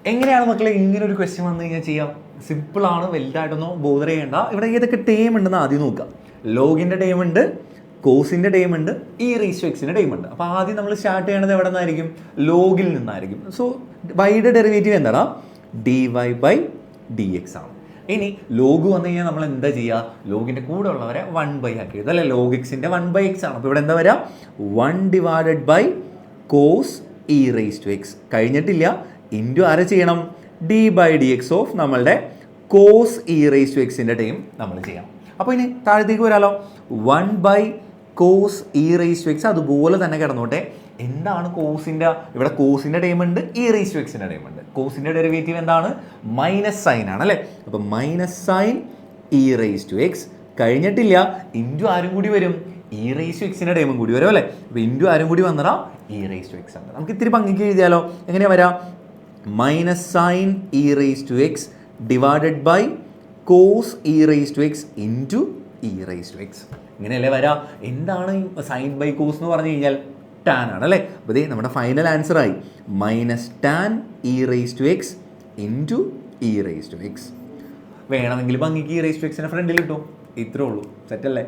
എങ്ങനെയാണ് മക്കളെ ഇങ്ങനെ ഒരു ക്വസ്റ്റ്യൻ വന്നു കഴിഞ്ഞാൽ ചെയ്യാം? സിമ്പിളാണ്, വലുതായിട്ടൊന്നും ബോധർ ചെയ്യേണ്ട. ഇവിടെ ഏതൊക്കെ ടേം ഉണ്ടെന്ന് ആദ്യം നോക്കാം. ലോഗിൻ്റെ ടേം ഉണ്ട്, കോസിൻ്റെ ടേം ഉണ്ട്, ഇ റേസ് ടു എക്സിൻ്റെ ടേം ഉണ്ട്. അപ്പോൾ ആദ്യം നമ്മൾ സ്റ്റാർട്ട് ചെയ്യണത് എവിടെ നിന്നായിരിക്കും? ലോഗിൽ നിന്നായിരിക്കും. സോ വൈയുടെ ഡെറിവേറ്റീവ് എന്താണ്? D Y by D X ആണ്. ഇനി ലോഗ് വന്നു കഴിഞ്ഞാൽ നമ്മൾ എന്താ ചെയ്യുക? ലോഗിൻ്റെ കൂടെ ഉള്ളവരെ 1/, ആക്കി എഴുതുക അല്ലേ? ലോഗ് എക്സിൻ്റെ 1/x ആണ്. അപ്പോൾ ഇവിടെ എന്താ വരിക? 1 divided by cos E raise to X. കഴിഞ്ഞിട്ടില്ല, ഇൻറ്റു ആരെ ചെയ്യണം? D by D X of നമ്മളുടെ കോസ് ഇ റേസ് ടു എക്സിൻ്റെ ടൈം നമ്മൾ ചെയ്യണം. അപ്പോൾ ഇനി താഴത്തേക്ക് വരാലോ. 1 cos E raise to X അതുപോലെ തന്നെ കിടന്നോട്ടെ. എന്താണ് കോസിൻ്റെ? ഇവിടെ കോസിൻ്റെ ടൈം ഉണ്ട്, ഇ റേസ് ടു എക്സിൻ്റെ ടൈം ഉണ്ട്. കോസിൻ്റെ ഡെറിവേറ്റീവ് എന്താണ്? മൈനസ് സൈൻ ആണ് അല്ലേ? അപ്പോൾ minus sine E raise to X. കഴിഞ്ഞിട്ടില്ല, ഇൻറ്റു ആരും കൂടി വരും? ഇ റേസ് ടു എക്സിൻ്റെ ടൈമും കൂടി വരും അല്ലേ? അപ്പോൾ ഇൻറ്റു ആരും കൂടി വന്നടാ? ഇ റേസ് ടു എക്സ് ആണ്. നമുക്ക് ഇത്തിരി ഭംഗിക്ക് എഴുതിയാലോ? എങ്ങനെയാണ് വരാം? Minus sine E raise to X divided by cos E raise to X into E raise to X. ഇങ്ങനെയല്ലേ വരാം? എന്താണ് സൈൻ ബൈ കോസ് എന്ന് പറഞ്ഞു കഴിഞ്ഞാൽ? ടാൻ ആണ് അല്ലേ? അപ്പോൾ ഇതേ നമ്മുടെ ഫൈനൽ ആൻസർ ആയി. Minus tan E raise to X into E raise to X. വേണമെങ്കിൽ ഭംഗിക്ക് ഇ റേസ് ടു എക്സിൻ്റെ ഫ്രണ്ടിൽ കിട്ടും. ഇത്രേ ഉള്ളൂ. സെറ്റല്ലേ?